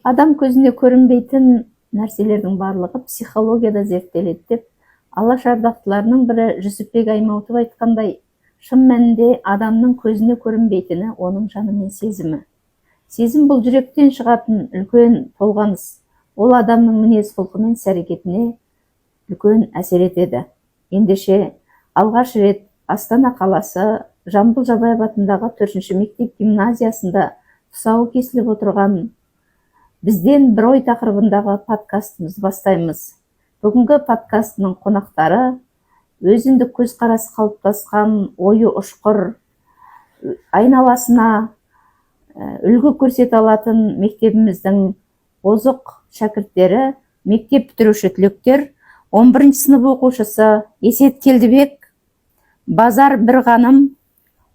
Адам көзіне көрінбейтін нәрселердің барлығы психологияда зерттеледі деп алаш ардақтыларының бірі Жүсіпбек Аймауытов айтқандай, шын мәнінде адамның көзіне көрінбейтіні оның жаны мен сезімі. Сезім бұл жүректен шығатын үлкен толғаныс. Ол адамның мінез-құлқы мен іс-әрекетіне үлкен әсер етеді. Ендеше алғаш рет Астана қаласы Жамбыл Жабаев атындағы 4-ші мектеп гимназиясында тұсауы кесіліп отырған бізден бір ой тақырыбындағы подкастымызды бастаймыз. Бүгінгі подкастының қонақтары өзіндік көзқарасы қалыптасқан, ойы ұшқыр, айналасына үлгі көрсете алатын мектебіміздің озық шәкірттері, мектеп бітіруші түлектер, 11 сынып оқушысы Есет Келдібек, Базар Бірғаным,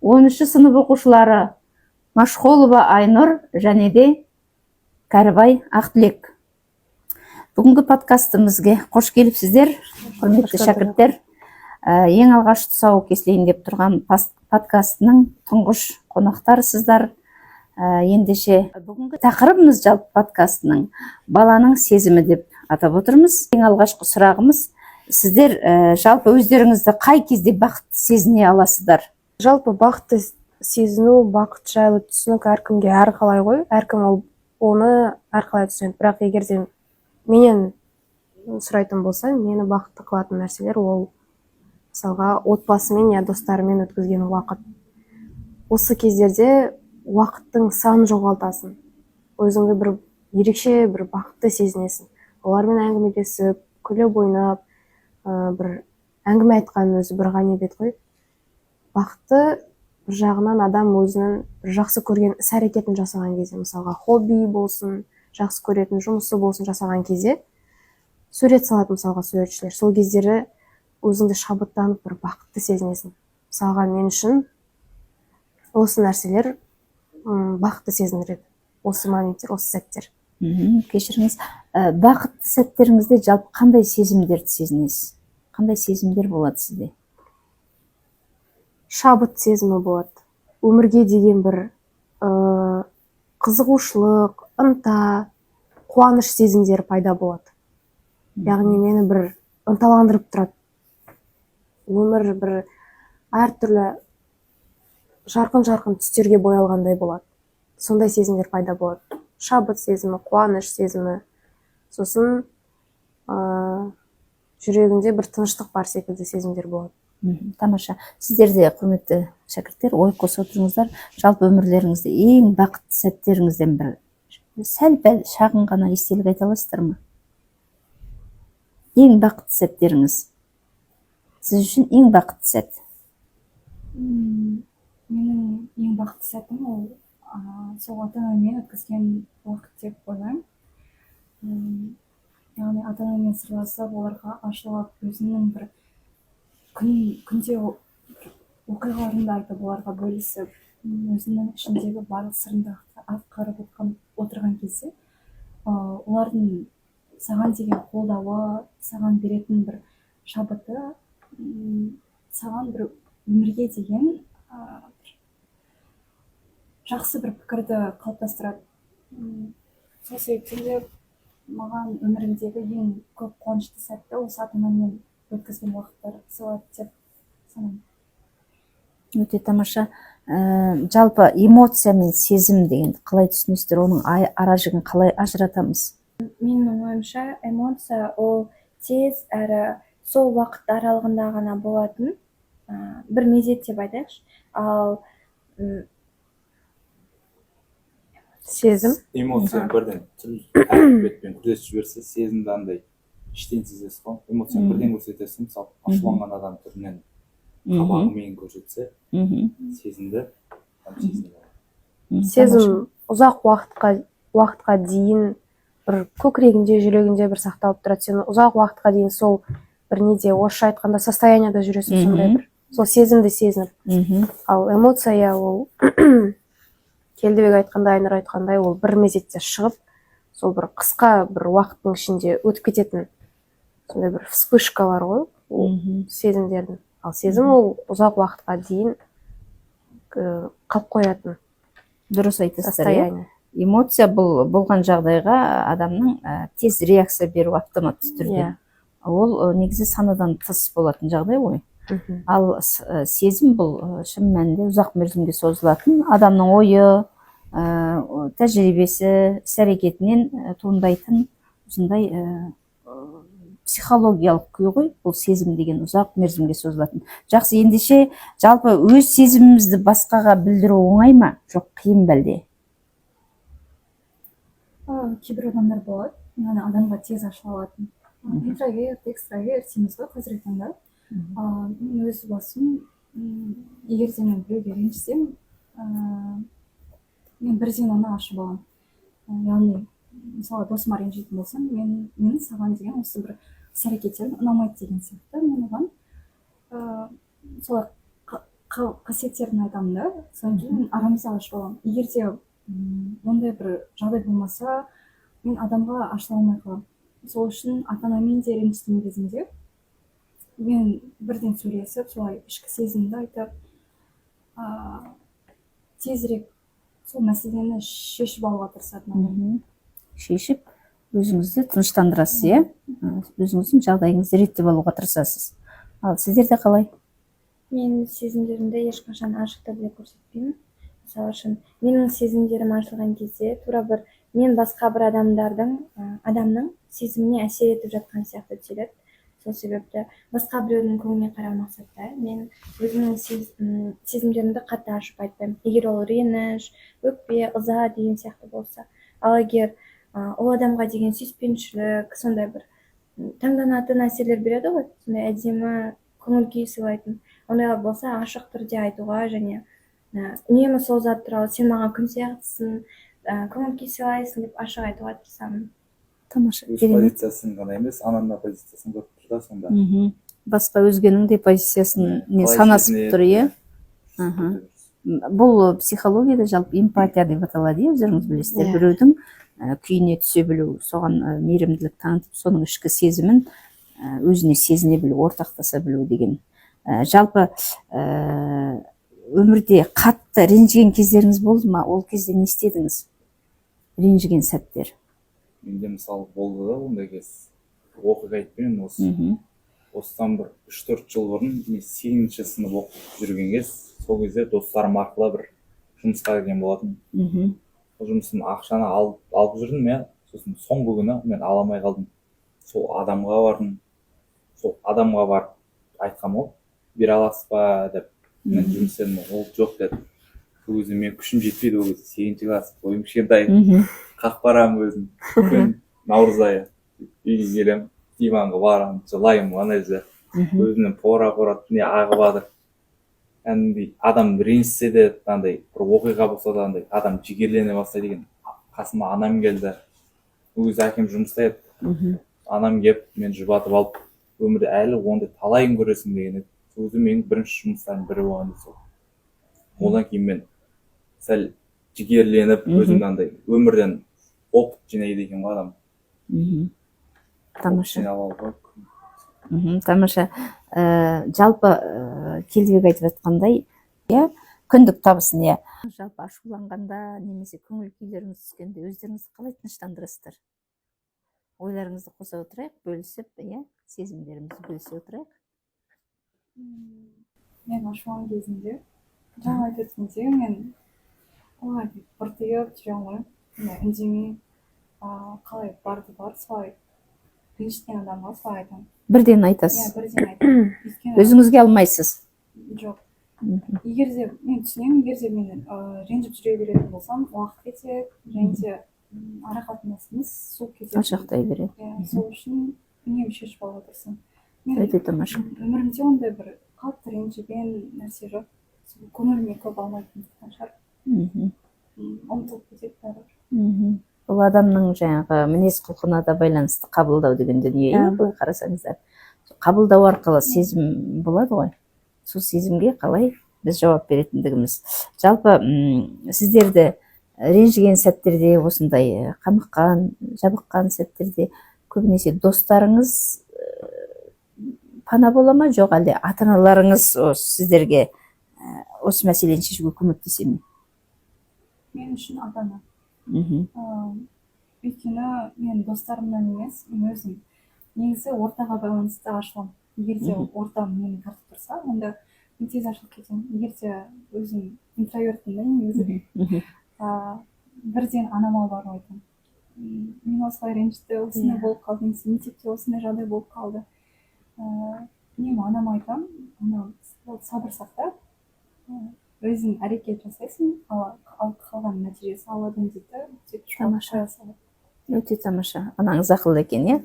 10 сынып оқушылары Машхолова Айнұр және де Кәрібай Ақтілек. Бүгінгі подкастымызға қош келіпсіздер, құрметті шәкірттер. Ең алғаш тұсауы кесілейін деп тұрған подкастының тұңғыш қонақтарысыздар. Ендеше бүгінгі тақырыбымыз жалпы подкастының баланың сезімі деп атап отырмыз. Ең алғашқы сұрағымыз, сіздер жалпы өздеріңізді қай кезде бақытты сезіне аласыздар? Жалпы бақытты сезіну, бақыт жайлы түсінік әркімге әрқалай ғой. Әркім оны әрқалай түсінеді. Бірақ егерде менен сұрайтын болсам, мені бақытты қылатын нәрселер ол мысалға отбасымен я достарымен өткізген уақыт. Осы кездерде уақыттың санын жоғалтасың. Өзіңді бір ерекше бір бақытты сезінесің. Олармен әңгімелесіп, күліп ойнап, бір әңгіме айтқан өзі бір ғанибет қой. Бақытты бір жағынан адам өзінің жақсы көрген іс-әрекетін жасаған кезде, мысалға хобби болсын, жақсы көретін жұмысы болсын жасаған кезде, сурет салады мысалға суретшілер. Сол кездері өзіңді шабыттанып бір бақытты сезінесің. Мысалға мен үшін осы нәрселер бақытты сезіндіреді. Осы моменттер, осы сәттер. Кешіріңіз, бақытты сәттеріңізде жалпы қандай сезімдерді сезінесіз? Қандай сезімдер болады сізде? Шабыт сезімі болады. Өмірге деген бір қызығушылық, ынта, қуаныш сезімдері пайда болады. Яғни мені бір ынталандырып тұрады. Өмір бір әртүрлі жарқын-жарқын түстерге боялғандай болады. Сондай сезімдер пайда болады. Шабыт сезімі, қуаныш сезімі. Сосын жүрегінде бір тыныштық бар секілді сезімдер болады. Тамаша. Сіздерде, құрметті шәкірттер, ой қоса отырыңыздар. Жалпы өмірлеріңізде ең бақытты сәттеріңізден бір сәл-пәл шағын ғана естелік айта аласыздар ма? Ең бақытты сәттеріңіз. Сіз үшін ең бақытты сәт? Менің ең бақытты сәтім ол сол ата-анамен өткізген уақыт деп ойлаймын. Яғни ата-анамен сырласып, оларға ашылып, өзінің бір күнде оқиғаларымды айтып, оларға бөлісіп, өзінің ішіндегі барлық сырымды атқарып отырған кезде, олардың саған деген қолдауы, саған беретін бір шабыты, саған бір өмірге деген жақсы бір пікірді қалыптастырады. Сол себептен де маған өмірімдегі ең көп қуанышты сәтті осы ата-анамен өткізген уақыттар сыйлады деп санаймын. Өте тамаша. Жалпы эмоция мен сезім дегенді қалай түсінесіздер? Оның ара жігін қалай ажыратамыз? Менің ойымша, эмоция ол тез әрі сол уақыт аралығында ғана болатын бір мезет деп айтайықшы. Ал сезім? Эмоция бірден тіл бетпен күресіп жіберсе, сезімді андай іштен сезесіз ғой. Эмоция бірден көрсетесің, мысалы ашуланған адам түрінен қабағымен көрсетсе, сезімді сезім ұзақ уақытқа дейін бір көкірегінде, жүрегінде бір сақталып тұрады. Сен ұзақ уақытқа дейін сол бір неде, орысша айтқанда состоянияда жүресің, сондай бір сол сезімді сезініп. Ал эмоция ол Келдібек айтқандай, Айнұр айтқандай, ол бір мезетте шығып, сол бір қысқа бір уақыттың ішінде өтіп кететін сондай бір вспышкалар ғой, сезімдердің. Ал сезім ол ұзақ уақытқа дейін қалып қоятын. Дұрыс айтасыздар. эмоция бұл болған жағдайға адамның тез реакция беру автоматты түрде. Ол негізі санадан тыс болатын жағдай ғой. Ал сезім бұл шын мәнінде ұзақ мерзімге созылатын адамның ойы, тәжірибесі, іс-әрекетінен туындайтын осындай психологиялық күй ғой. Бұл сезім деген ұзақ мерзімге созылатын. Жақсы, ендеше жалпы өз сезімімізді басқаға білдіру оңай ма? Жоқ, қиын бәлде? Кейбір адамдар болады, яғни адамға тез ашыла алатын. Интроверт, экстраверт дейміз ғой қазіргі таңда. Мен өз басым, егер де мен біреуге ренжісем, мен бірден оны ашып аламын. Яғни, мысалы досыма ренжитін болсам, менің саған деген осы бір іс-әрекеттерім ұнамайды деген сияқты. Мен оған солай қасиеттерін айтамын да, содан кейін арамызды ашып аламын. Егер де ондай бір жағдай болмаса, мен адамға ашыла алмай қаламын. Сол үшін ата-анамен де ренжіскен кезімде мен бірден сөйлесіп, солай ішкі сезімді айтып, тезірек сол мәселені шешіп алуға тырысатын. Шешіп, өзіңізді тыныштандырасыз, иә? Өзіңіздің жағдайыңызды реттеп алуға тырысасыз. Ал сіздерде қалай? Мен сезімдерімді ешқашан ашық түрде көрсетпеймін. Мысалы үшін, менің сезімдерім ашылған кезде тура бір мен басқа бір адамның сезіміне әсер етіп жатқан сияқты түседі. Сол себепті басқа біреудің көңіліне қарау мақсатта мен өзімнің сезімдерімді қатты ашып айтпаймын. Егер ол реніш, өкпе, ыза деген сияқты болса, ал егер ол адамға деген сүйіспеншілік, сондай бір таңданатын әсерлер береді ғой, сондай әдемі көңіл күй сыйлайтын, ондайлар болса ашық түрде айтуға және үнемі сол зат туралы сен маған күн сияқтысың, көңіл күй сыйлайсың деп ашық айтуға тырысамын. Тамаша. Өз позициясын ғана емес, ананың позициясын көріп тұр да сонда. Басқа өзгенің де позициясын санасып тұр, иә? Бұл психологияда жалпы эмпатия деп аталады, өздеріңіз білесіздер. Біреудің күйіне түсе білу, соған мейірімділік танытып, соның ішкі сезімін өзіне сезіне білу, ортақтаса білу деген. Жалпы өмірде қатты ренжіген кездеріңіз болды ма? Ол кезде не істедіңіз? Ренжіген сәттер. Менде мысалы болды да ондай кез. Оқиға айтпаймын, осыдан бір 3-4 жыл бұрын мен 8-ші сынып оқып жүрген кез, сол кезде достарым арқылы бір жұмысқа келген болатын. Сол жұмыстың ақшаны алып жүрдім, мен сосын соңғы күні мен ала алмай қалдым. Сол адамға бардым. Сол адамға барып айтқам ол, бере аласыз ба деп. Мен жұмыс істедім, ол жоқ деді. Сол кезде мен күшім жетпейді, ол кезде 8-ші класс, бойым кішкентай, қақ барамын өзім. Күн наурыз айы, үйге келемін, диванға барамын, жылаймын ана жерде. Өзімнен пора не ағып жатыр. Әнді адам ренжісе де, андай бір оқиға болса да, андай адам жігерлене бастайды екен. Қасыма анам келді. Ол кезде әкем жұмыста еді. Анам келіп, мен жұбатып алып, өмірде әлі ондай талайын көресің деген еді. Сол кезде менің бірінші жұмыстарым бірі болған еді сол. Одан кейін мен сәл жігерленіп, өзімді андай өмірден опыт жинайды екен ғой адам. Тамаша. Тамаша. Жалпы Келдібек айтып жатқандай, күндік табысын, жалпы ашуланғанда немесе көңіл күйлеріңіз түскенде өздеріңізді қалай тыныштандырасыздар? Ойларыңызды қоса отырайық, бөлісіп, сезімдерімізді бөлісе отырайық. Мен ашуланған кезінде, жаңа айтып өткенде, мен олай бұртиып жүре алмаймын. Үндемей, қалай барды бар, солай ренжіткен адамға солай айтамын. Бірден айтасыз? Бірден айтамын. Өзіңізге алмайсыз? Жоқ. Егер де мен түсінемін, егер де мен ренжіп жүре беретін болсам, уақыт кетеді, және де ара қатынасымыз суып кетеді. Алшақтай береді. Сол үшін үнемі шешіп алуға тырысамын. Өте тамаша. Өмірімде ондай бір қатты ренжіген нәрсе жоқ. Көңіліме көп алмайтындықтан шығар. Ұмытылып кетеді бәрібір. Бұл адамның жаңағы мінез құлқына да байланысты қабылдау деген дүние, былай қарасаңыздар. Қабылдау арқылы сезім болады ғой. Сол сезімге қалай біз жауап беретіндігіміз. Жалпы сіздерді ренжіген сәттерде, осындай қамыққан, жабыққан сәттерде көбінесе достарыңыз пана бола ма, жоқ әлде ата-аналарыңыз осы мәселені шешуге көмектесе ме? Мен үшін ата-ана. Өйткені мен достарымнан емес, мен өзім негізі ортаға байланысты ашыламын. Егер де ортам мені тартып тұрса, онда мен тез ашылып кетемін. Егер де өзім интровертпін да негізі. Бірден анама барып айтамын. Мен осылай ренжітті, осындай болып қалды, немесе мектепте осындай жағдай болып қалды. Мен анама айтамын, ана сабыр сақтап, өзің әрекет жасайсың, ал қалған нәтижесі алладан дейді. Тамаша. Өте тамаша. Анаңыз ақылды екен, иә?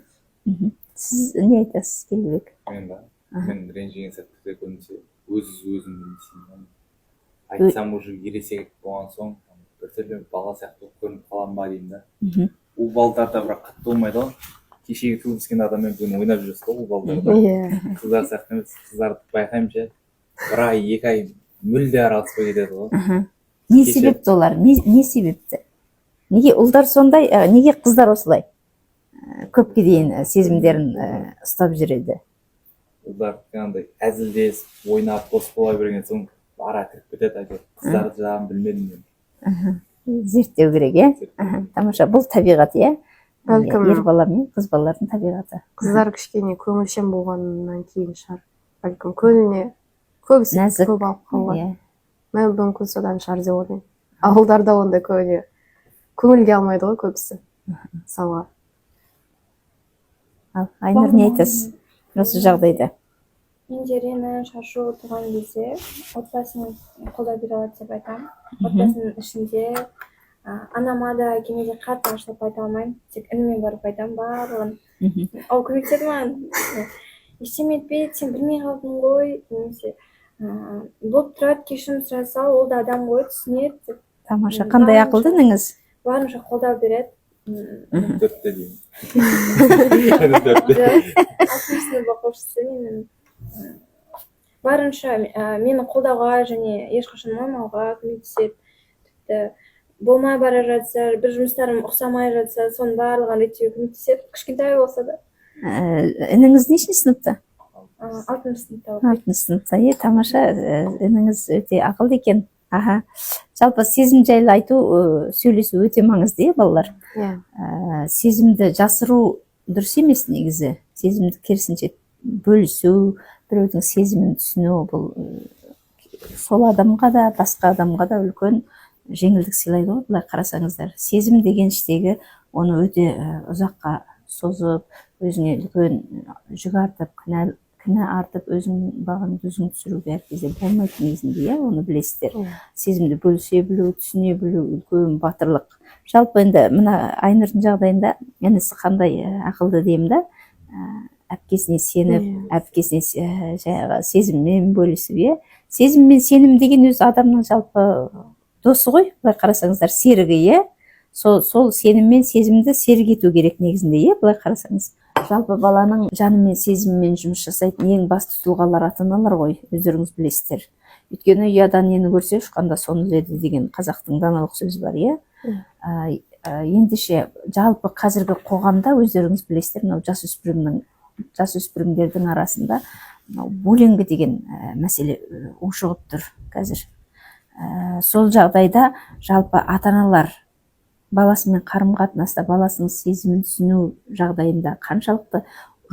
Сіз не айтасыз, Келдібек? Мен ба? Мен ренжіген сәттерде көбінесе өзім несеймін. Айтсам уже ересек болған соң, біртүрлі бала сияқты болып көрініп қаламын ба деймін да. Ол балдарда бірақ қатты болмайды ғой. Кешегі туып өскен адаммен бүгін ойнап жүресіз ғой, ол балдарда. Қыздар сияқты емес, қыздарды байқаймын ше. Бір ай, 2 ай мүлде араласпай кетеді ғой. Не себепті олар? Не себепті? Неге ұлдар сондай, неге қыздар осылай? Көпке дейін сезімдерін ұстап жүреді. Ұлдар жаңағыдай әзілдес, ойнап, дос бола берген соң ара кіріп кетеді әйтеуір. Қыздарды жағын білмедім мен. Зерттеу керек, иә? Тамаша, бұл табиғат, иә? Бәлкім Ер бала мен қыз балалардың табиғаты. қыздар кішкене көңілшем болғаннан кейін шығар. Бәлкім көңіліне көбісі Нәзік. көп алып қалған. Иә. Мен мүмкін содан шығар деп ойлаймын. Ауылдарда ондай көңілге алмайды ғой көбісі. Мысалға. Ал Айнұр, не айтасыз осы жағдайда? Менде рена шашу туған кезде отбасын қолдау бере алады деп айтамын. Отбасының ішінде анама да әкеме де қатты ашылып айта алмаймын. Тек ініме барып айтамын барлығын. Ол көмектеседі маған. Ештеңе етпейді, сен білмей қалдың ғой, немесе болып тұрады, кешірім сұраса, ол да адам ғой, түсінеді деп. Тамаша, қандай ақылды ініңіз? Барынша қолдау береді. 4-те деймін. 6 сынып оқушысы менің. Барынша мені қолдауға және ешқашан мойымауға көмектеседі. Тіпті болмай бара жатса, бір жұмыстарым ұқсамай жатса, соның барлығын реттеуге көмектеседі. Кішкентай болса да. Ініңіз нешінші сыныпта? 6 сыныпта оқиды. 6 сыныпта, тамаша. Ініңіз өте ақылды екен. Жалпы сезім жайлы айту, сөйлесу өте маңызды, балалар. Сезімді жасыру дұрыс емес негізі. Сезімді керісінше бөлісу, біреудің сезімін түсіну, бұл сол адамға да, басқа адамға да үлкен жеңілдік сыйлайды ғой, былай қарасаңыздар. Сезім деген іштегі оны өте ұзаққа созып, өзіңе үлкен жүк артып, кінә артып, өзің бағыңды өзің түсіруге әр кезде болмайды негізінде, иә, оны білесіздер. Сезімді бөлісе білу, түсіне білу, үлкен батырлық. Жалпы енді мына Айнұрдың жағдайында інісі қандай ақылды деймін да, әпкесіне сеніп, әпкесіне жаңағы сезіммен бөлісіп, иә. Сезім мен сенім деген өзі адамның жалпы досы ғой, былай қарасаңыздар, серігі, иә. Сол сенім мен сезімді серік ету керек негізінде, иә, былай қарасаңыз. Жалпы баланың жаны мен сезімімен жұмыс жасайтын ең басты тұлғалар ата-аналар ғой, өздеріңіз білесіздер. Өйткені ұядан нені көрсе, ұшқанда соны іледі деген қазақтың даналық сөзі бар, иә. Ендеше жалпы қазіргі қоғамда өздеріңіз білесіздер, мынау жасөспірімдердің арасында буллинг деген мәселе ушығып тұр қазір. Сол жағдайда жалпы ата-аналар баласымен қарым-қатынаста, баласының сезімін түсіну жағдайында қаншалықты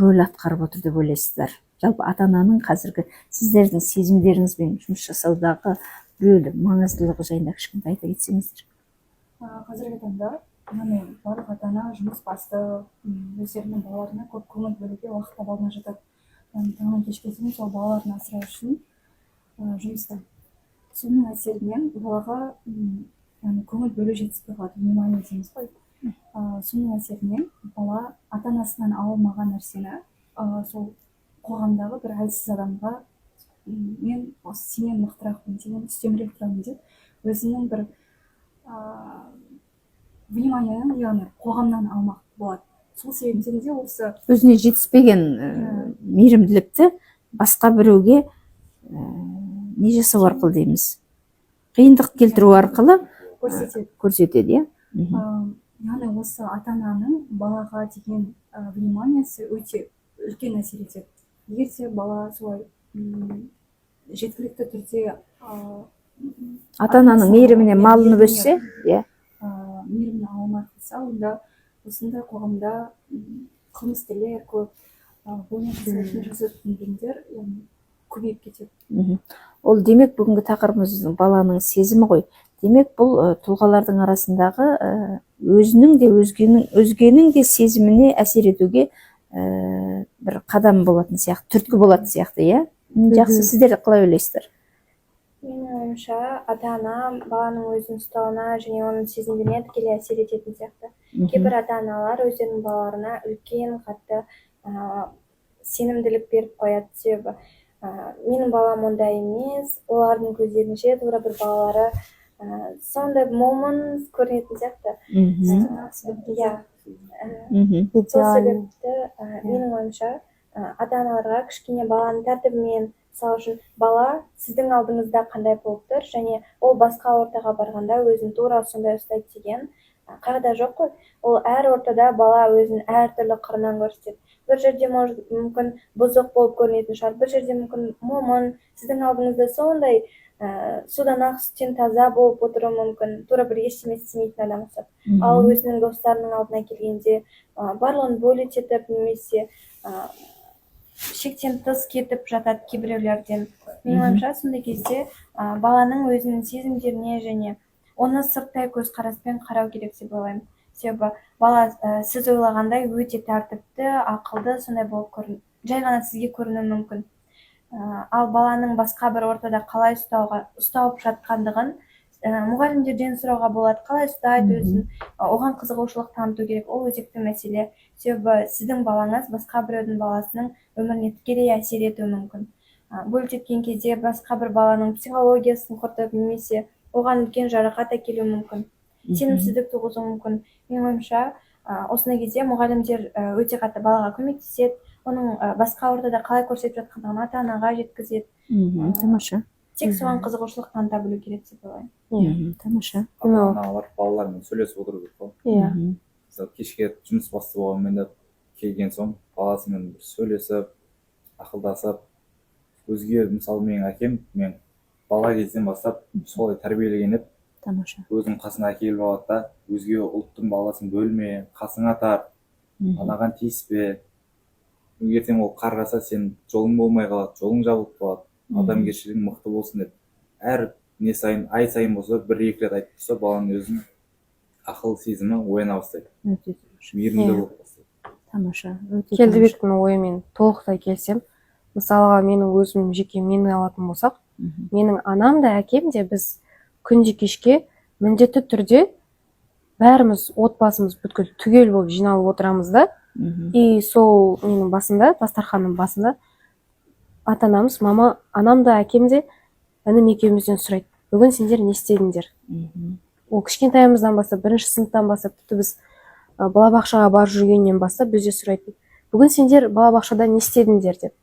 рөл атқарып отыр деп ойлайсыздар? Жалпы ата-ананың қазіргі сіздердің сезімдеріңізбен жұмыс жасаудағы рөлі, маңыздылығы жайында кішкентай айта кетсеңіздер. Қазіргі таңда барлық ата-ана жұмыс басты, өздерінің балаларына көп көңіл бөлуге уақыт таба алмай жатады. Таңнан кешке дейін сол балаларын асырау үшін жұмыста. Соның әсерінен балаға көңіл бөлу жетіспей қалады, внимание дейміз ғой. Соның әсерінен бала ата-анасынан алынмаған нәрсені сол қоғамдағы бір әлсіз адамға мен сенен мықтырақпын, сенен үстемірек тұрамын деп, өзінің бір вниманиені, яғни қоғамнан алмақ болады. Сол себептен де осы өзіне жетіспеген мейірімділікті басқа біреуге не жасау арқылы дейміз? Қиындық келтіру арқылы көрсетеді, иә? Яғни осы ата-ананың балаға деген вниманиясы өте үлкен әсер етеді. Егер де бала солай жеткілікті түрде ата-ананың мейіріміне малынып өссе, иә, мейірімін ала алмай қалса, онда осындай қоғамда қылмыскерлер көп, бойына жасайтындар яғни көбейіп кетеді. Ол демек бүгінгі тақырыбымыз баланың сезімі ғой. Демек бұл тұлғалардың арасындағы өзінің де өзгенің де сезіміне әсер етуге бір қадам болатын сияқты, түрткі болатын сияқты, иә? Жақсы, сіздер қалай ойлайсыздар? Менің ойымша, ата-ана баланың өзін ұстауына және оның сезімдеріне тікелей әсер ететін сияқты. Кейбір ата-аналар өздерінің балаларына үлкен қатты сенімділік беріп қояды. Себебі менің балам ондай емес, олардың көздерінше тура бір балалары сондай момын көрінетін сияқты. Иә. Сол себепті менің ойымша, ата-аналарға кішкене баланың тәртібімен, мысалы үшін бала сіздің алдыңызда қандай болып тұр, және ол басқа ортаға барғанда өзін тура сондай ұстайды деген қағида жоқ қой. Ол әр ортада бала өзін әртүрлі қырынан көрсетеді. Бір жерде мүмкін бұзық болып көрінетін шығар, бір жерде мүмкін момын, сіздің алдыңызда сондай судан ақ сүттен таза болып отыруы мүмкін, тура бір ештеңе істемейтін адам ұқсап. Ал өзінің достарының алдына келгенде барлығын бөлететіп немесе шектен тыс кетіп жатады кейбіреулерден. Менің ойымша, сондай кезде баланың өзінің сезімдеріне және оны сырттай көзқараспен қарау керек деп ойлаймын. Себебі бала сіз ойлағандай өте тәртіпті, ақылды, сондай болып жай ғана сізге көрінуі мүмкін. Ал баланың басқа бір ортада қалай ұсталып жатқандығын мұғалімдерден сұрауға болады, қалай ұстайды өзін, оған қызығушылық таныту керек, ол өзекті мәселе. Себебі сіздің балаңыз басқа біреудің баласының өміріне тікелей әсер етуі мүмкін. Бөліп жеткен кезде басқа бір баланың психологиясын құртып немесе оған үлкен жарақат әкелуі мүмкін, сенімсіздік туғызуы мүмкін. Менің ойымша, осындай кезде мұғалімдер өте қатты балаға көмектеседі, оның басқа ортада қалай көрсетіп жатқандығын ата-анаға жеткізеді. Тамаша. Тек соған қызығушылық таныта білу керек деп ойлаймын. Тамаша. Ата-аналар балалармен сөйлесіп отыру керек қой. Иә. Мысалы кешке жұмыс бастап алғанмен де келген соң баласымен сөйлесіп, ақылдасып, өзге мысалы менің әкем, мен бала кезден бастап солай тәрбиелеген еді. Тамаша. Өзінің қасына әкеліп алады да, өзге ұлттың баласын бөлме, қасыңа тарт, анаған тиіспе. Ертең ол қарғаса сен жолың болмай қалады, жолың жабылып қалады, адамгершілігің мықты болсын деп. Әр не сайын, ай сайын болса, бір-екі рет айтып тұрса, баланың өзінің ақыл сезімі ояна бастайды. Мейірімді болып бастайды. Тамаша. Келдібектің ойымен толықтай келсем, мысалға менің өзім жеке мені алатын болсақ, менің анам да әкем де біз күнде кешке міндетті түрде бәріміз отбасымыз бүткіл түгел болып жиналып отырамыз да. И сол менің басында, дастарханның басында ата-анамыз, анам да әкем де інім екеумізден сұрайды, бүгін сендер не істедіңдер? Ол кішкентайымыздан бастап, бірінші сыныптан бастап, тіпті біз балабақшаға барып жүргеннен бастап бізде сұрайды, бүгін сендер балабақшада не істедіңдер деп.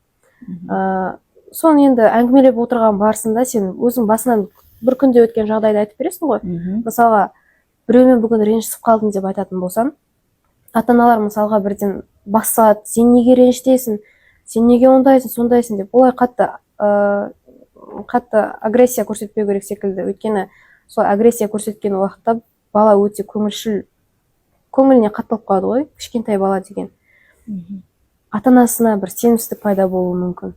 Соны енді әңгімелеп отырған барысында сен өзің басынан бір күнде өткен жағдайды айтып бересің ғой. Мысалға, біреумен бүгін ренжісіп қалдың деп айтатын болсаң, ата-аналар мысалға бірден бас салады, сен неге ренжітесің, сен неге ондайсың, сондайсың деп. Олай қатты агрессия көрсетпеу керек секілді. Өйткені сол агрессия көрсеткен уақытта бала өте көңілшіл, көңіліне қаттылып қалады ғой, кішкентай бала деген. Ата-анасына бір сенімсіздік пайда болуы мүмкін.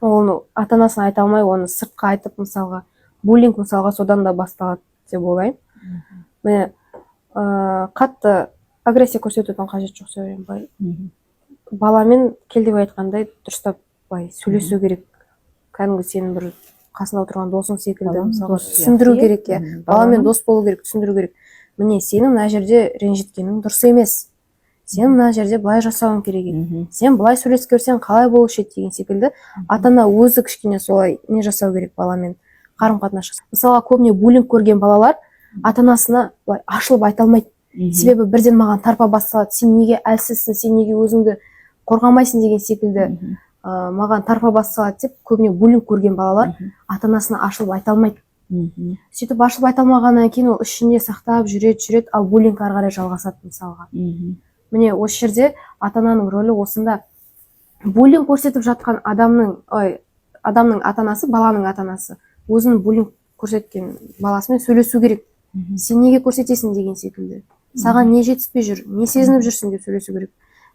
Оны ата-анасына айта алмай, оны сыртқа айтып, мысалға, буллинг мысалға содан да басталады деп ойлаймын. Міне, қатты агрессия көрсетудің қажет жоқ сөйлем. Баламен келдеп айтқандай дұрыстап сөйлесу керек. Кәдімгі сенің бір қасында отырған досың секілді түсіндіру керек. Баламен дос болу керек, түсіндіру керек. Міне, сенің мына жерде ренжіткенің дұрыс емес. Сен мына жерде былай жасауың керек еді. Сен былай сөйлесіп көрсең қалай болушы еді деген секілді. Ата-ана өзі кішкене солай не жасау керек баламен қарым-қатынас жасау. Мысалға, көбіне буллинг көрген балалар ата-анасына ашылып айта алмайды. Себебі бірден маған тарпа басталады. Сен неге әлсізсің, сен неге өзіңді қорғамайсың деген секілді маған тарпа басталады деп көбіне буллинг көрген балалар ата-анасына ашылып айта алмайды. Сөйтіп ашылып айта алмағаннан кейін ол ішінде сақтап жүреді, ал буллинг ары қарай жалғасады мысалға. Міне осы жерде ата-ананың рөлі осында. Буллинг көрсетіп жатқан адамның ата-анасы, баланың ата-анасы өзінің буллинг көрсеткен баласымен сөйлесу керек. сен неге көрсетесің деген секілді, саған не жетіспей жүр, не сезініп жүрсің деп сөйлесу керек.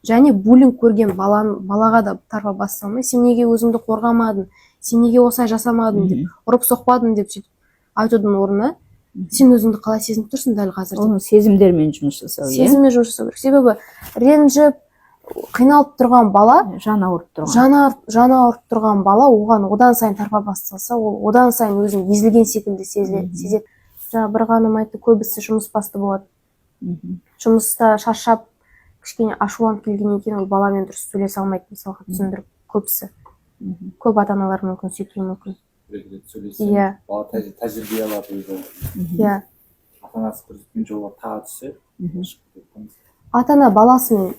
Және буллинг көрген балаға да тарпа бас салмай, сен неге өзіңді қорғамадың, сен неге осылай жасамадың деп, ұрып соқпадың деп сөйтіп айтудың орнына, сен өзіңді қалай сезініп тұрсың дәл қазір деп. Оның сезімдермен жұмыс жасау, иә? Сезіммен жұмыс жасау керек. Себебі ренжіп, қиналып тұрған бала, жаны ауырып тұрған бала, оған одан сайын тарпа бас салса, ол одан сайын өзін езілген секілді сезеді. Жаңа бір ғаным айтты, көбісі жұмыс басты болады. Жұмыста шаршап, кішкене ашуланып келгеннен кейін ол баламен дұрыс сөйлесе алмайды, мысалға түсіндіріп, көбісі. Көп ата-аналар мүмкін сөйтуі мүмкін. бір сөйлесе, бала тәжірибе алады өзі. Иә. Ата-анасы көрсеткен жолға таға түссе, ата-ана баласымен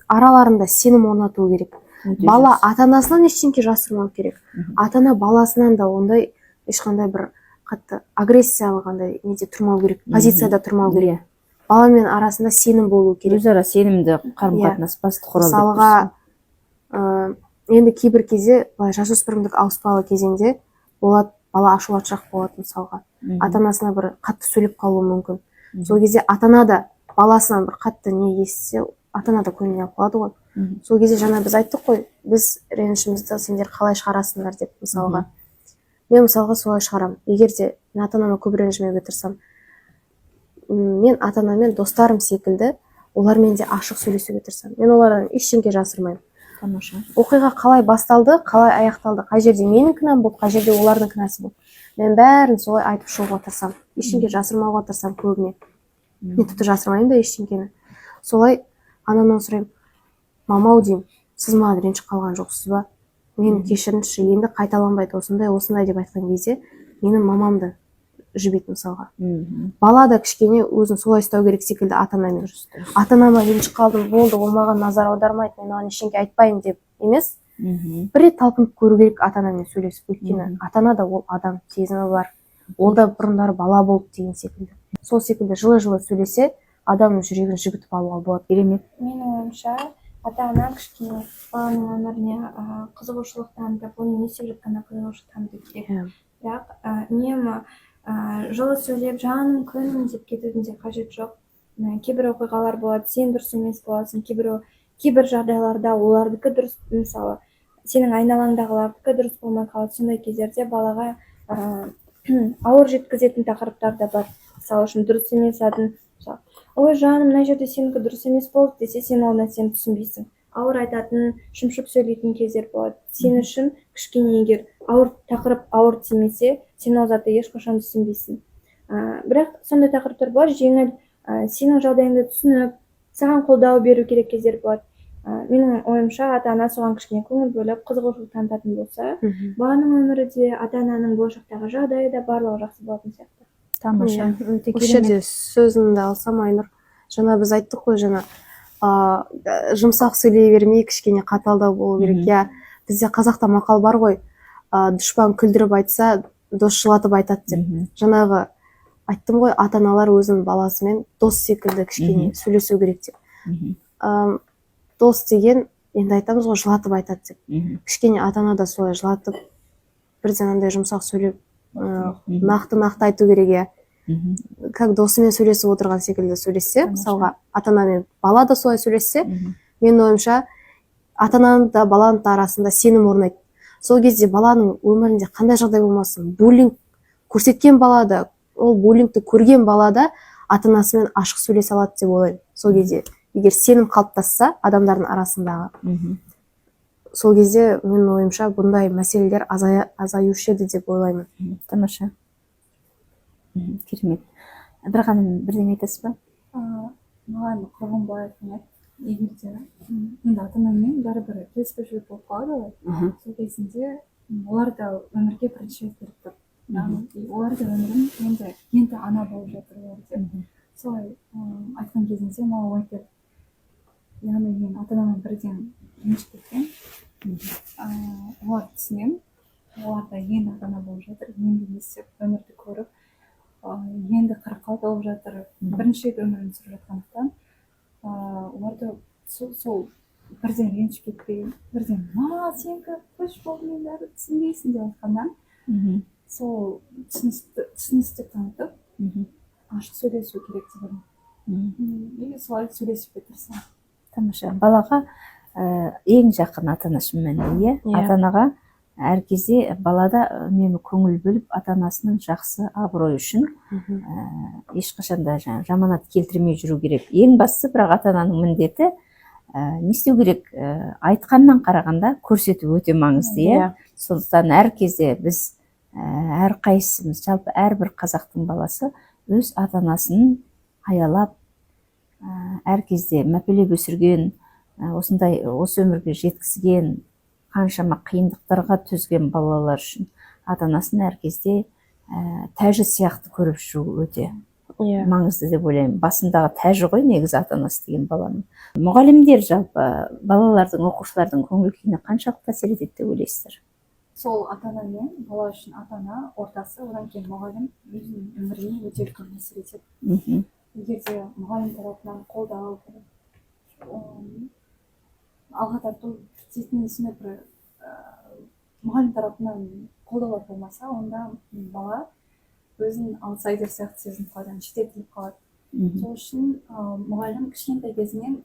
араларында сенім орнатуы керек. Бала ата-анасынан ештеңке жасырмау керек. Ата-ана баласынан да ондай ешқандай бір қатты агрессиялық андай неде тұрмау керек, позицияда тұрмау керек. Баламен арасында сенім болу керек. Өзара сенімді қарым-қатынас басты құрал деп мысалға, енді кейбір кезде жасөспірімдік ауыспалы кезеңде болады, бала ашуланшақ болады мысалға. Ата-анасына бір қатты сөйлеп қалуы мүмкін. Сол кезде ата-ана да баласынан бір қатты не естісе, ата-ана да көңіліне қалады ғой. Сол кезде жаңа біз айттық қой, біз ренішімізді сендер қалай шығарасыңдар деп мысалға. Мен мысалға солай шығарам. Егер де мен ата-анама көп ренжімеуге тырысам, мен ата-анамен достарым секілді олармен де ашық сөйлесуге тырысам. Мен олардан ештеңке жасырмаймын. Тамаша. Оқиға қалай басталды, қалай аяқталды, қай жерде менің кінәм болды, қай жерде олардың кінәсі болды. Мен бәрін солай айтып шығуға тырысам. Ештеңке жасырмауға тырысам көбіне. Мен тіпті жасырмаймын да ештеңкені. Солай анамнан сұраймын, мама-ау деймін, сіз маған ренжіп қалған жоқсыз ба? Мені кешіріңізші, енді қайталанбайды осындай деп айтқан кезде менің мамамды жібейді мысалға. Бала да кішкене өзін солай ұстау керек секілді ата-анамен. Ата-анама ренжіп қалдым, болды, ол маған назар аудармайды, мен оған ештеңке айтпаймын деп емес. Бір рет талпынып көру керек ата-анамен сөйлесіп, өйткені ата-ана да ол адам, сезімі бар. Ол да бұрындары бала болды деген секілді. Сол секілді жылы-жылы сөйлесе, адамның жүрегін жібітіп алуға болады. Керемет. Менің ойымша, ата-ана кішкене баланың өміріне қызығушылық танытып, оны не істеп жатқанына қызығушылық таныту керек. Бірақ үнемі жылы сөйлеп, жаным күнім деп кетудің де қажет жоқ. Кейбір оқиғалар болады, сен дұрыс емес боласың, кейбір жағдайларда олардікі дұрыс, мысалы, сенің айналаңдағылардікі дұрыс болмай қалады. Сондай кездерде балаға ауыр жеткізетін тақырыптар да бар. Мысалы үшін дұрыс емес атын, ой жаным, мына жерде сенікі дұрыс емес болды десе, сен ол нәрсені түсінбейсің. Ауыр айтатын, шымшып сөйлейтін кездер болады. Сен үшін кішкене егер тақырып ауыр тимесе, сен ол затты ешқашан түсінбейсің. Бірақ сондай тақырыптар бар, жеңіл, сенің жағдайыңды түсініп, саған қолдау беру керек кездер болады. Менің ойымша, ата-ана соған кішкене көңіл бөліп, қызығушылық танытатын болса, баланың өмірі де, ата-ананың болашақтағы жағдайы да барлығы жақсы болатын сияқты. Тамаша. Осы жерде сөзімді алсам, Айнұр, жаңа біз айттық қой, жаңа жұмсақ сөйлей бермей, кішкене қаталдау болу керек. Я, бізде қазақта мақал бар ғой, дұшпан күлдіріп айтса, дос жылатып айтады деп. Жаңағы айттым ғой, ата-аналар өзінің баласымен дос секілді кішкене сөйлесу керек деп. Дос деген, енді айтамыз ғой, жылатып айтады деп. Кішкене ата-ана да солай жылатып, бірден андай жұмсақ сөйлеп, нақты айту керек, я. Как досымен сөйлесіп отырған секілді сөйлессе, мысалға ата-анамен бала да солай сөйлессе, менің ойымша ата-ананың да баланың да арасында сенім орнайды. Сол кезде баланың өмірінде қандай жағдай болмасын, буллинг көрсеткен балада, ол буллингті көрген балада ата-анасымен ашық сөйлесе алады деп ойлаймын. Сол кезде егер сенім қалыптасса адамдардың арасындағы, сол кезде менің ойымша бұндай мәселелер азаюшы еді деп ойлаймын. Тамаша. Керемет. Бір ғаным бірдеңе айтасыз ба? Маған құрбым былай айтқан еді, егер де енді ата-анамен бәрібір келіспеушілік болып қалады ғой. Сол кезінде олар да өмірге бірінші рет келіп тұр. Олар да өмірін енді ана болып жатыр олар деп. Солай айтқан кезінде маған ой келді. Яғни мен ата-анаммен бірден ренжіп кеткен. Олар түсінемін. Олар да енді ата-ана болып жатыр, енді не істеп өмірді көріп, енді 40-қа толып жатыр, бірінші рет өмірін сүріп жатқандықтан, оларды сол бірден ренжіп кетпей, бірден сенікі көш болды, мен бәрі түсінбейсің деп айтқаннан, сол түсіністік танытып, ашық сөйлесу керек деп ойлаймын. И солай сөйлесуге тырысамын. Тамаша. Балаға ең жақын ата ана шын мәнінде, Иә. ата анаға әр кезде балада үнемі көңіл бөліп, ата анасының жақсы абыройы үшін ешқашан да жаманат келтірмей жүру керек. Ең бастысы, бірақ ата ананың міндеті не істеу керек? Айтқаннан қарағанда көрсету өте маңызды, иә. Сондықтан әр кезде біз әр қайсымыз, жалпы әрбір қазақтың баласы өз ата анасын аялап, әр кезде мәпелеп өсірген, осындай осы өмірге жеткізген, қаншама қиындықтарға төзген балалар үшін ата анасын әр кезде тәжі сияқты көріп жүру өте маңызды деп ойлаймын. Басындағы тәжі ғой негізі ата анасы деген баланың. Мұғалімдер жалпы балалардың, оқушылардың көңіл күйіне қаншалықты әсер етеді деп ойлайсыздар? Сол ата ана мен бала үшін ата ана ортасы, одан кейін мұғалім өзінің өміріне өте үлкен әсер етеді. Егер де мұғалім тарапынан қолдау, алға тарту дейтін бір мұғалім тарапынан қолдаулар болмаса, онда бала өзін аутсайдер сияқты сезініп қалады, шеттетіліп қалады. Сол үшін мұғалім кішкентай кезінен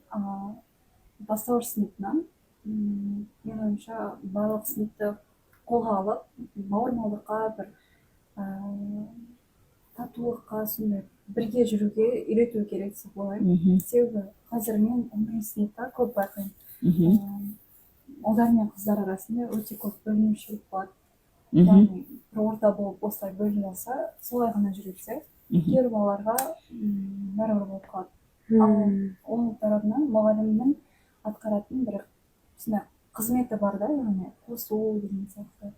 бастауыш сыныптан, менің ойымша, барлық сыныпты қолға алып, бауырмалдыққа, бір татулыққа, сондай бірге жүруге үйрету керек деп ойлаймын. Себебі қазір мен 11 сыныпта көп байқаймын. Ұлдар мен қыздар арасында өте көп бөлінушілік болады. Яғни бір орта болып осылай бөлініп алса, солай ғана жүрсе, кейбір балаларға бәрібір болып қалады. Ал оның тарапынан мұғалімнің атқаратын бір қызметі бар да, яғни қосу деген сияқты.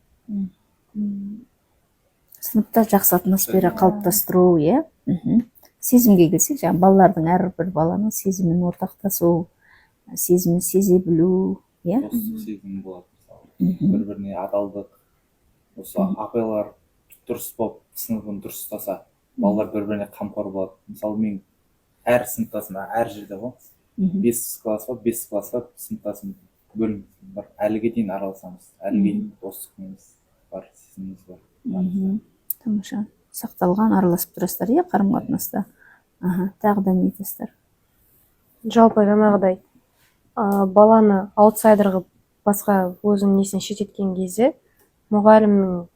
Сыныпта жақсы атмосфера қалыптастыру, иә. Сезімге келсек, балалардың әрбір баланың сезімін ортақтасу, сезімін сезе білу, иә. Сезім болады, мысалы. Бір-біріне адалдық, осы апайлар дұрыс болып, сыныбын дұрыс ұстаса, балалар бір-біріне қамқор болады. Мысалы, мен әр сыныптасым, әр жерде ғой, 5 класс ба, сыныптасым бөлім бар. Әліге дейін араласамыз, әліге дейін достығымыз бар, сезіміміз бар. Тамаша. Сақталған, араласып тұрасыздар, иә, қарым-қатынаста. Тағы да не айтасыздар? Жалпы жаңағыдай баланы аутсайдер қылып басқа өзінің несін шеттеткен кезде мұғалімнің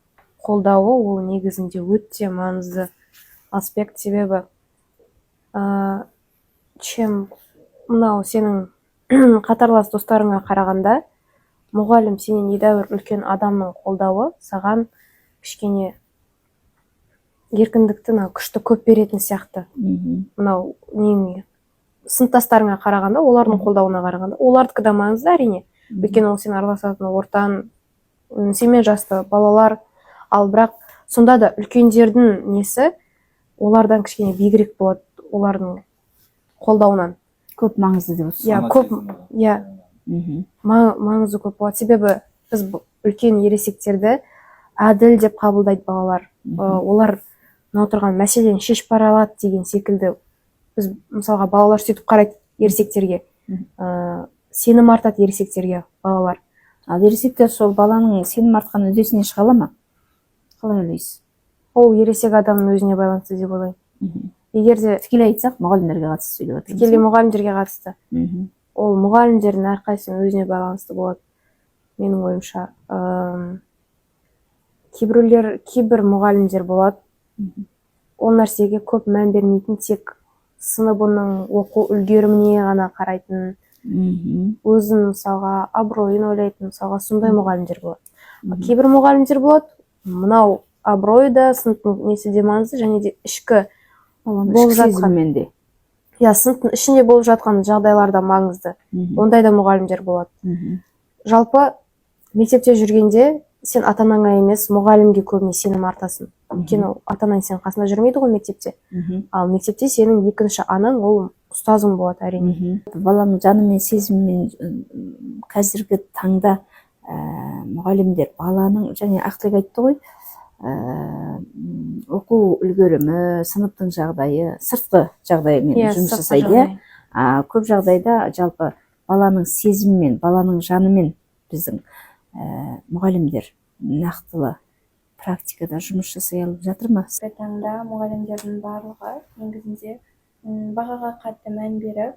қолдауы ол негізінде өте маңызды аспект. Себебі мынау сенің қатарлас достарыңа қарағанда мұғалім сенен едәуір үлкен адамның қолдауы саған кішкене еркіндікті, күшті көп беретін сияқты. Мынау сыныптастарыңа қарағанда, олардың қолдауына қарағанда, олардікі да маңызды әрине. Өйткені ол сен араласатын ортаң, сенімен жасты балалар, ал бірақ сонда да үлкендердің несі олардан кішкене биігірек болады, олардың қолдауынан. Көп маңызды деп отырсыз. Маңызы көп болады. Себебі біз үлкен ересектерді әділ деп қабылдайды балалар. Олар отырған мәселені шешіп бара алады деген секілді. Біз мысалға балалар сөйтіп қарайды ересектерге. Сенім артады ересектерге балалар. Ал ересектер сол баланың сенім артқан үдесінен шыға ала ма? Қалай ойлайсыз? Ол ересек адамның өзіне байланысты деп ойлаймын. Егер де тікелей айтсақ, мұғалімдерге қатысты сөйлеп отырмыз. Тікелей мұғалімдерге қатысты. Ол мұғалімдердің әрқайсының өзіне байланысты болады. Менің ойымша, кейбір мұғалімдер болады. Ол нәрсеге көп мән бермейтін, тек сыныбының оқу үлгеріміне ғана қарайтын, өзін мысалға абыройын ойлайтын, мысалға сондай мұғалімдер болады. Кейбір мұғалімдер болады, мынау абырой да, сыныптың несі де маңызды, және де ішкі болып жатқан, сыныптың ішінде болып жатқан жағдайларда маңызды. Ондай да мұғалімдер болады. Жалпы мектепте жүргенде сен ата-анаңа емес, мұғалімге көбіне сенім артасың. Өйткені ата-анаң сен қасында жүрмейді ғой мектепте. Ал мектепте сенің екінші анаң ол ұстазың болады әрине. Баланың жаны мен сезімімен қазіргі таңда мұғалімдер баланың, және Ақтілек айтты ғой, оқу үлгерімі, сыныптың жағдайы, сыртқы жағдайымен жұмыс жасайды. Көп жағдайда жалпы баланың сезімімен, баланың жанымен біздің мұғалімдер нақтылы практикада жұмыс жасай алып жатыр ма? Қазіргі таңда мұғалімдердің барлығы негізінде бағаға қатты мән беріп,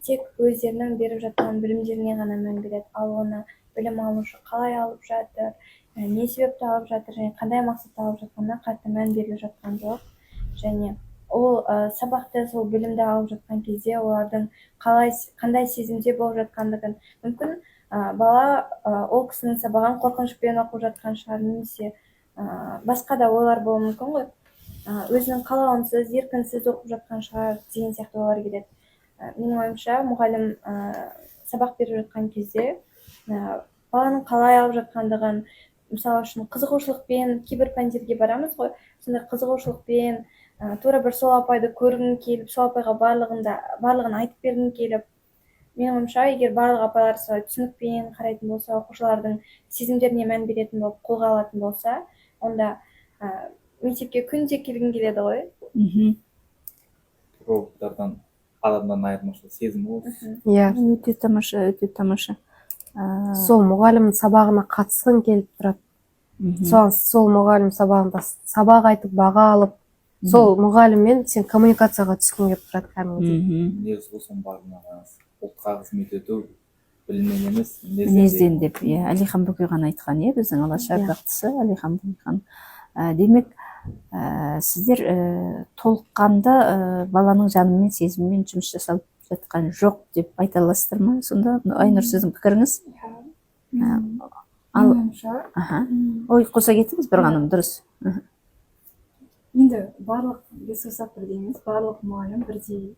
тек өздерінің беріп жатқан білімдеріне ғана мән береді. Ал оны білім алушы қалай алып жатыр, не себепті алып жатыр және қандай мақсатта алып жатқанына қатты мән беріліп жатқан жоқ. Және ол сабақты, сол білімді алып жатқан кезде олардың қандай сезімде болып жатқандығын, мүмкін бала ол кісінің сабағын қорқынышпен оқып жатқан шығар, немесе басқа да ойлар болуы мүмкін ғой. Өзінің қалауынсыз, еркінсіз оқып жатқан шығар деген сияқты ойлар келеді. Менің ойымша, мұғалім сабақ беріп жатқан кезде баланың қалай алып жатқандығын, мысалы үшін қызығушылықпен кейбір пәндерге барамыз ғой, сондай қызығушылықпен тура бір сол апайды көргің келіп, сол апайға барлығын айтып бергің келіп, менің ойымша, егер барлық апайлар солай түсінікпен қарайтын болса, оқушылардың сезімдеріне мән беретін болып қолға алатын болса, онда мектепке күнде келгің келеді ғой. Роботтардан адамдан айырмашылығы сезім ол. Иә, Өте тамаша, өте тамаша. сол мұғалімнің сабағына қатысқың келіп тұрады. Соған сол мұғалім сабағында сабақ айтып баға алып, сол мұғаліммен сен коммуникацияға түскің келіп тұрады кәдімгідей. Негізі осының барлығына ұлтқа қызмет ету білімнен емес, Мінезден деп, Әлихан Бөкейхан айтқан, біздің алаш ардақтысы Әлихан Бөкейхан. Демек, сіздер толыққанды баланың жанымен, сезімімен жұмыс жасалып жатқан жоқ деп айта аласыздар ма? Сонда Айнұр, сіздің пікіріңіз? Менің ойымша, Ой, қоса кетіңіз бір ғаным, дұрыс. енді барлық ресурстар емес, барлық мұғалім бірдей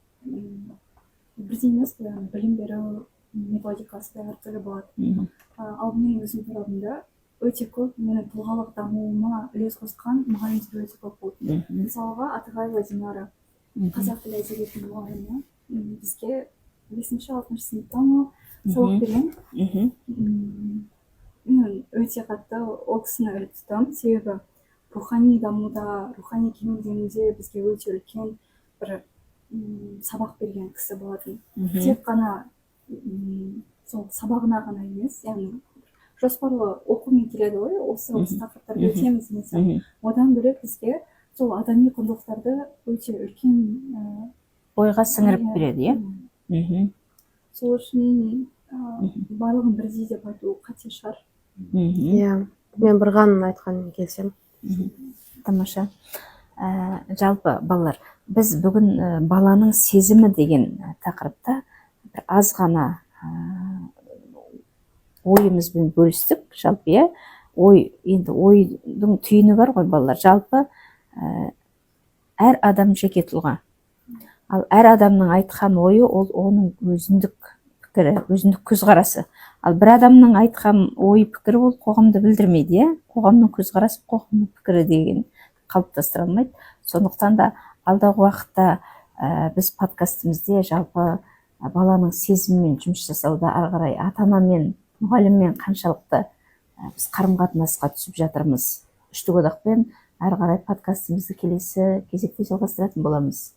емес, білім беру методикасы да әртүрлі болады. Ал менің өзім тарапымда өте көп менің тұлғалық дамуыма үлес қосқан мұғалімдер өте көп болды. Мысалға, Атығаева Динара, қазақ тілі әдебиетінің мұғалімі, бізге 5-6 сыныптан сабақ берген. Мен өте қатты ол кісіні үлгі тұтамын, себебі рухани дамуда, рухани кемелденуде бізге өте үлкен бір сабақ берген кісі болатын. Тек қана сол сабағына ғана емес, яғни жоспарлы оқумен келеді ғой, осы тақырыптарды өтеміз немесе. Одан бөлек бізге сол адами құндылықтарды өте үлкен Ойға сіңіріп береді, сол үшін барлығын бірдей деп айту қате шығар. Иә, мен бір ғанын айтқанмен келсем. Тамаша. Жалпы, балалар, біз бүгін баланың сезімі деген тақырыпта бір аз ғана ойымызбен бөлістік. Жалпы, енді ойдың түйіні бар ғой, балалар. Жалпы, әр адам жеке тұлға. Ал әр адамның айтқан ойы, ол оның өзіндік пікірі, өзіндік көзқарасы. Ал бір адамның айтқан ой пікірі ол қоғамды білдірмейді, қоғамның көзқарасы, қоғамның пікірі деген қалыптастыра алмайды. Сондықтан да алдағы уақытта біз подкастымызде жалпы баланың сезімімен жұмыс жасауда ары қарай ата-анамен, мұғаліммен қаншалықты біз қарым-қатынасқа түсіп жатырмыз. Үштік одақпен ары қарай подкастымызды келесі кезекте жалғастыратын боламыз.